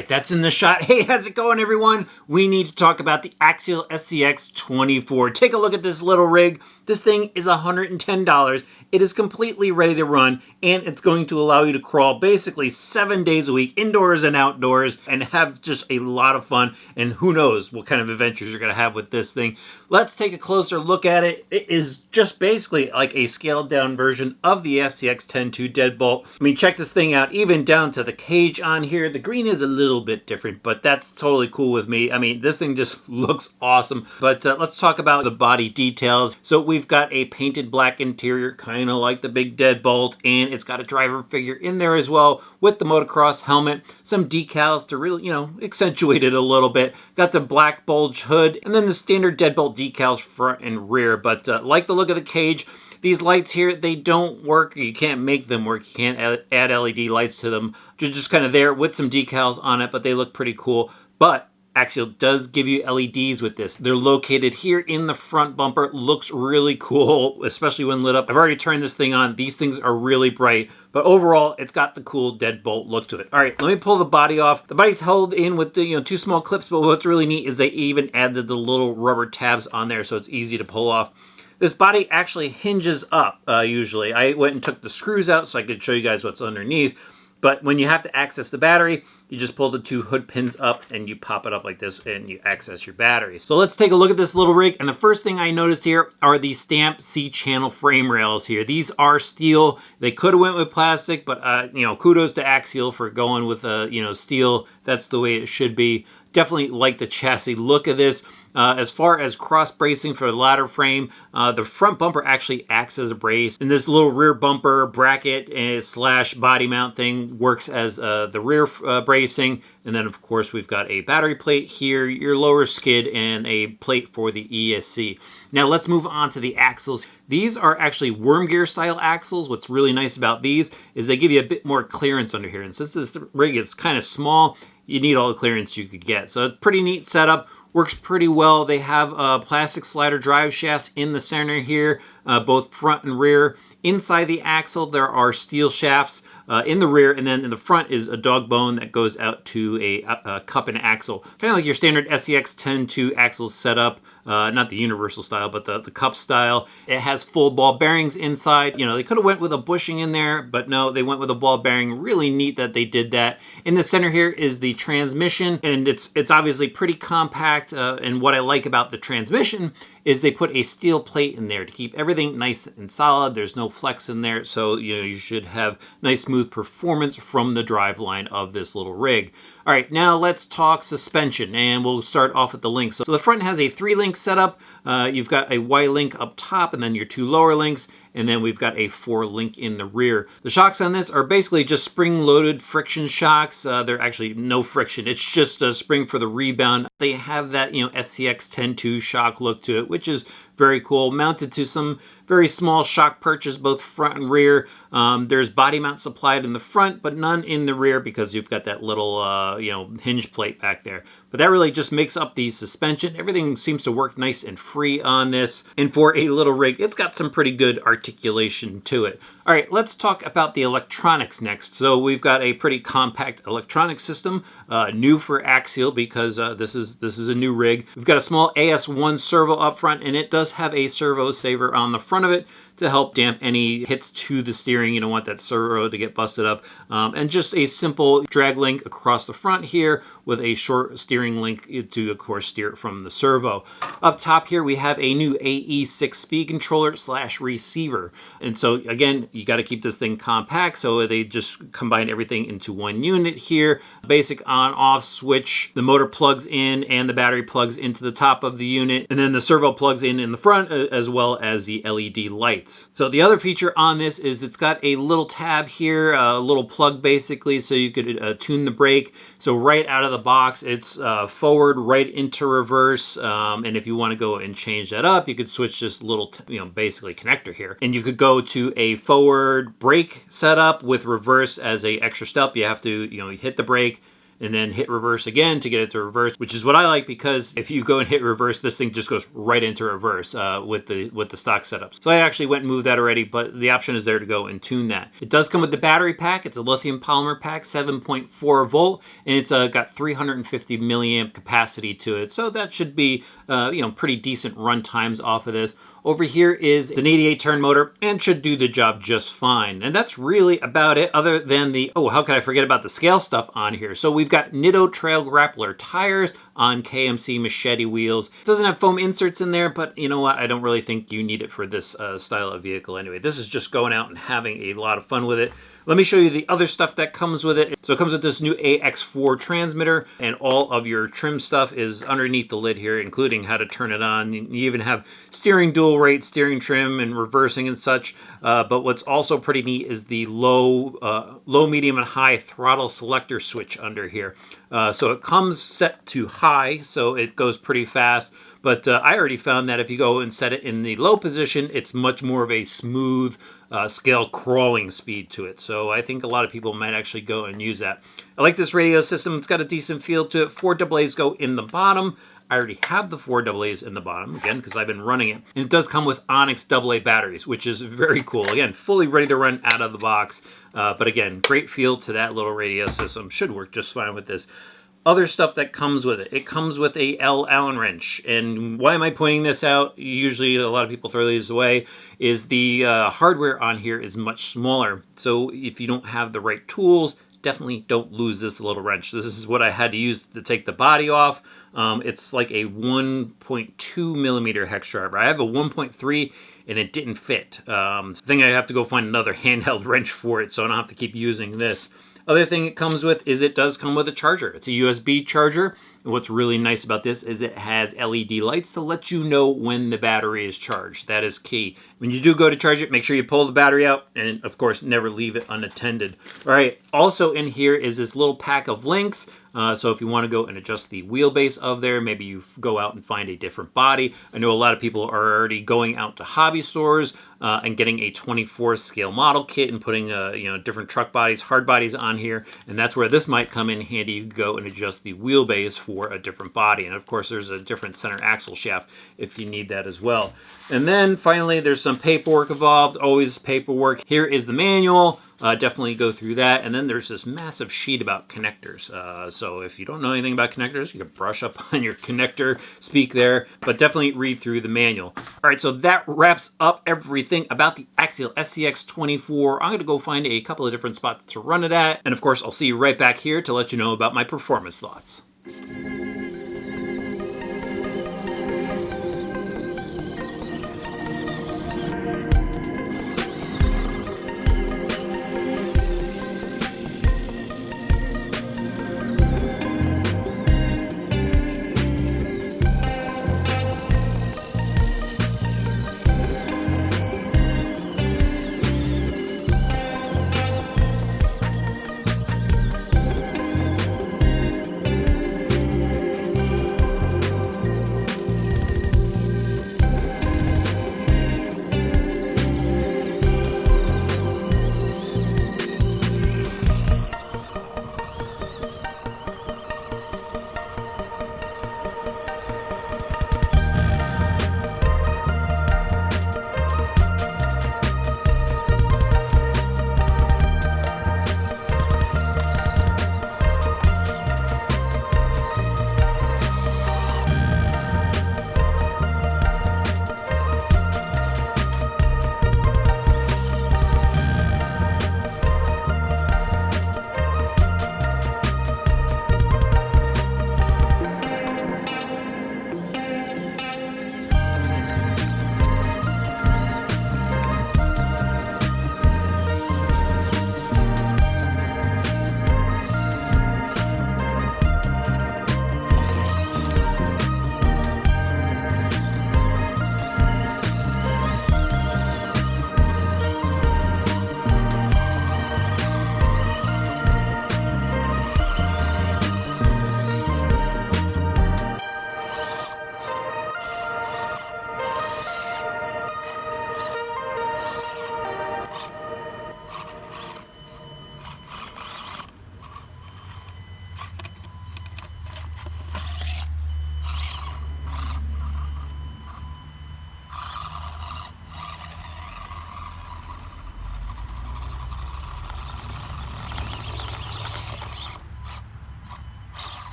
right, that's in the shot. Hey, how's it going, everyone? We need to talk about the Axial SCX24. Take a look at this little rig. This thing is $110. It is completely ready to run, and it's going to allow you to crawl basically 7 days a week, indoors and outdoors, and have just a lot of fun. And who knows what kind of adventures you're going to have with this thing. Let's take a closer look at it. It is just basically like a scaled down version of the SCX24 Deadbolt. I mean, check this thing out, even down to the cage on here. The green is a little bit different, but that's totally cool with me. I mean, this thing just looks awesome. But let's talk about the body details. So we've got a painted black interior, kind of like the big Deadbolt, and it's got a driver figure in there as well with the motocross helmet, some decals to really, accentuate it a little bit. Got the black bulge hood, and then the standard Deadbolt decals front and rear. But like the look of the cage, these lights here, they don't work. You can't make them work. You can't add LED lights to them. They're just kind of there with some decals on it, but they look pretty cool. But Axial does give you LEDs with this. They're located here in the front bumper. Looks really cool, especially when lit up. I've already turned this thing on. These things are really bright, but overall, it's got the cool Deadbolt look to it. All right, let me pull the body off. The body's held in with the two small clips, but what's really neat is they even added the little rubber tabs on there, so it's easy to pull off. This body actually hinges up, usually. I went and took the screws out so I could show you guys what's underneath. But when you have to access the battery, you just pull the two hood pins up and you pop it up like this and you access your battery. So let's take a look at this little rig. And the first thing I noticed here are the stamped C-channel frame rails here. These are steel. They could have went with plastic, but kudos to Axial for going with steel. That's the way it should be. Definitely like the chassis look of this. As far as cross bracing for the ladder frame, the front bumper actually acts as a brace, and this little rear bumper bracket slash body mount thing works as the rear bracing. And then of course we've got a battery plate here, your lower skid, and a plate for the ESC. Now let's move on to the axles. These are actually worm gear style axles. What's really nice about these is they give you a bit more clearance under here, and since this rig is kind of small, you need all the clearance you could get. So it's pretty neat setup. Works pretty well. They have plastic slider drive shafts in the center here, both front and rear. Inside the axle, there are steel shafts in the rear, and then in the front is a dog bone that goes out to a cup and axle. Kind of like your standard SCX24 axle setup. Not the universal style, but the cup style. It has full ball bearings inside. They could have went with a bushing in there, but no, they went with a ball bearing. Really neat that they did that. In the center here is the transmission, and it's obviously pretty compact. And what I like about the transmission is they put a steel plate in there to keep everything nice and solid. There's no flex in there, so you should have nice smooth performance from the drive line of this little rig. All right, now let's talk suspension, and we'll start off with the links. So the front has a 3-link setup. You've got a Y-link up top, and then your 2 lower links, and then we've got a 4-link in the rear. The shocks on this are basically just spring-loaded friction shocks. They're actually no friction. It's just a spring for the rebound. They have that SCX24 shock look to it, which is very cool. Mounted to some very small shock perches, both front and rear. There's body mount supplied in the front, but none in the rear because you've got that little, hinge plate back there. But that really just makes up the suspension. Everything seems to work nice and free on this. And for a little rig, it's got some pretty good articulation to it. All right, let's talk about the electronics next. So we've got a pretty compact electronic system, new for Axial because this is a new rig. We've got a small AS1 servo up front, and it does have a servo saver on the front of it to help damp any hits to the steering. You don't want that servo to get busted up. And just a simple drag link across the front here with a short steering link to, of course, steer it from the servo. Up top here, we have a new AE6 speed controller slash receiver. And so, again, you got to keep this thing compact, so they just combine everything into one unit here. Basic on-off switch. The motor plugs in and the battery plugs into the top of the unit. And then the servo plugs in the front, as well as the LED lights. So the other feature on this is it's got a little tab here, a little plug basically, so you could tune the brake. So right out of the box, it's forward, right into reverse. And if you want to go and change that up, you could switch this little, basically connector here. And you could go to a forward brake setup with reverse as a extra step. You have to, hit the brake, and then hit reverse again to get it to reverse, which is what I like, because if you go and hit reverse, this thing just goes right into reverse with the stock setups. So I actually went and moved that already, but the option is there to go and tune that. It does come with the battery pack. It's a lithium polymer pack, 7.4 volt, and it's got 350 milliamp capacity to it. So that should be pretty decent run times off of this. Over here is an 88 turn motor and should do the job just fine. And that's really about it, other than the, oh, how could I forget about the scale stuff on here? So we've got Nitto Trail Grappler tires on KMC Machete wheels. It doesn't have foam inserts in there, but you know what? I don't really think you need it for this style of vehicle anyway. This is just going out and having a lot of fun with it. Let me show you the other stuff that comes with it. So it comes with this new AX4 transmitter, and all of your trim stuff is underneath the lid here, including how to turn it on. You even have steering dual rate, steering trim, and reversing and such. But what's also pretty neat is the low, medium, and high throttle selector switch under here. So it comes set to high, so it goes pretty fast. But I already found that if you go and set it in the low position, it's much more of a smooth scale crawling speed to it. So I think a lot of people might actually go and use that. I like this radio system. It's got a decent feel to it. 4 AA's go in the bottom. I already have the 4 AA's in the bottom, again, because I've been running it. And it does come with Onyx AA batteries, which is very cool. Again, fully ready to run out of the box. But again, great feel to that little radio system. Should work just fine with this. Other stuff that comes with it. It comes with a Allen wrench. And why am I pointing this out? Usually a lot of people throw these away. Is the hardware on here is much smaller. So if you don't have the right tools, definitely don't lose this little wrench. This is what I had to use to take the body off. It's like a 1.2 millimeter hex driver. I have a 1.3 and it didn't fit. I think I have to go find another handheld wrench for it, so I don't have to keep using this. Other thing it comes with is it does come with a charger. It's a USB charger. And what's really nice about this is it has LED lights to let you know when the battery is charged. That is key. When you do go to charge it, make sure you pull the battery out and, of course, never leave it unattended. All right, also in here is this little pack of links. So if you want to go and adjust the wheelbase of there, maybe you go out and find a different body. I know a lot of people are already going out to hobby stores and getting a 24 scale model kit and putting different truck bodies, hard bodies on here, and that's where this might come in handy. You can go and adjust the wheelbase for a different body, and of course there's a different center axle shaft if you need that as well. And then finally there's some paperwork involved. Always paperwork. Here is the manual. Definitely go through that. And then there's this massive sheet about connectors. So if you don't know anything about connectors, you can brush up on your connector speak there, but definitely read through the manual. All right, so that wraps up everything about the Axial SCX24. I'm going to go find a couple of different spots to run it at. And of course, I'll see you right back here to let you know about my performance thoughts.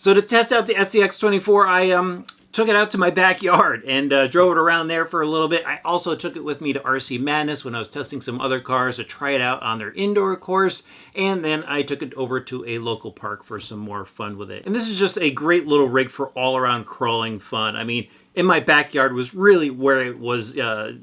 So to test out the SCX24, I took it out to my backyard and drove it around there for a little bit. I also took it with me to RC Madness when I was testing some other cars to try it out on their indoor course. And then I took it over to a local park for some more fun with it. And this is just a great little rig for all-around crawling fun. I mean, in my backyard was really where it was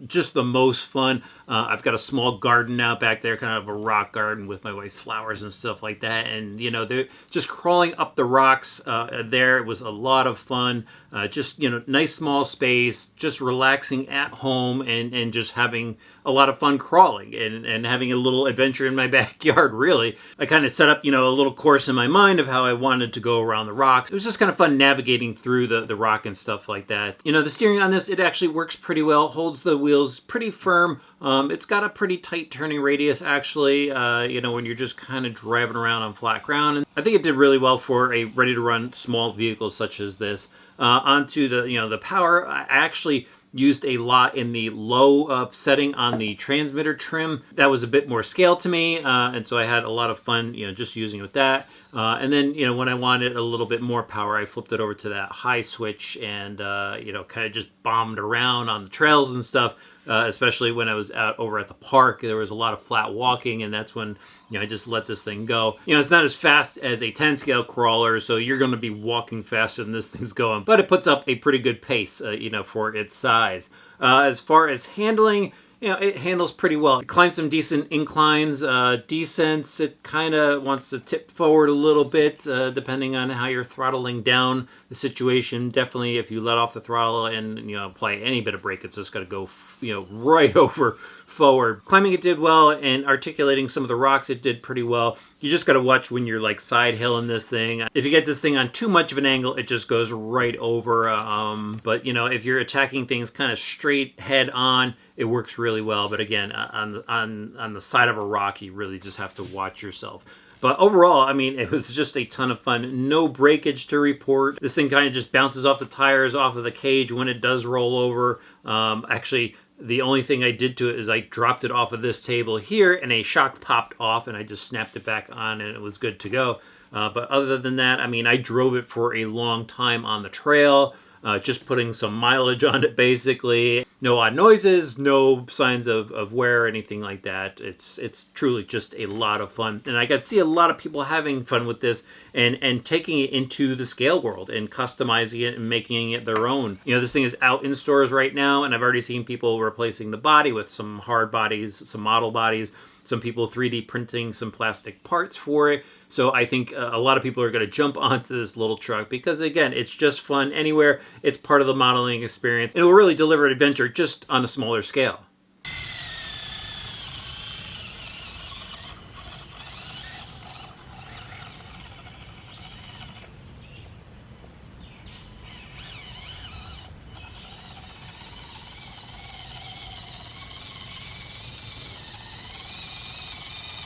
just the most fun. I've got a small garden out back there, kind of a rock garden with my wife's flowers and stuff like that. And, you know, they're just crawling up the rocks there. It was a lot of fun. Just, you know, nice small space, just relaxing at home and just having a lot of fun crawling and having a little adventure in my backyard, really. I kind of set up, you know, a little course in my mind of how I wanted to go around the rocks. It was just kind of fun navigating through the rock and stuff like that. You know, the steering on this, it actually works pretty well, holds the wheels pretty firm. It's got a pretty tight turning radius, actually, you know, when you're just kind of driving around on flat ground. And I think it did really well for a ready-to-run small vehicle such as this. Onto the, you know, the power, I actually used a lot in the low setting on the transmitter trim. That was a bit more scale to me, and so I had a lot of fun, you know, just using it with that. And then, you know, when I wanted a little bit more power, I flipped it over to that high switch and, you know, kind of just bombed around on the trails and stuff. Especially when I was out over at the park, there was a lot of flat walking, and that's when, you know, I just let this thing go. You know, it's not as fast as a 10 scale crawler, so you're going to be walking faster than this thing's going, but it puts up a pretty good pace, you know, for its size. As far as handling, you know, it handles pretty well. It climbs some decent inclines, descents. It kind of wants to tip forward a little bit, depending on how you're throttling down the situation. Definitely, if you let off the throttle and, you know, apply any bit of brake, it's just going to go, you know, right over forward. Climbing it did well, and articulating some of the rocks it did pretty well. You just got to watch when you're like side hilling this thing. If you get this thing on too much of an angle, it just goes right over. But you know, if you're attacking things kind of straight head on, it works really well. But again, on the side of a rock, you really just have to watch yourself. But overall, I mean, it was just a ton of fun. No breakage to report. This thing kind of just bounces off the tires, off of the cage when it does roll over. Actually, the only thing I did to it is I dropped it off of this table here, and a shock popped off, and I just snapped it back on, and it was good to go. But other than that, I mean, I drove it for a long time on the trail, just putting some mileage on it, basically. No odd noises, no signs of wear or anything like that. It's truly just a lot of fun. And I got to see a lot of people having fun with this and taking it into the scale world and customizing it and making it their own. You know, this thing is out in stores right now, and I've already seen people replacing the body with some hard bodies, some model bodies, some people 3D printing some plastic parts for it. So I think a lot of people are going to jump onto this little truck because, again, it's just fun anywhere. It's part of the modeling experience. It will really deliver adventure just on a smaller scale.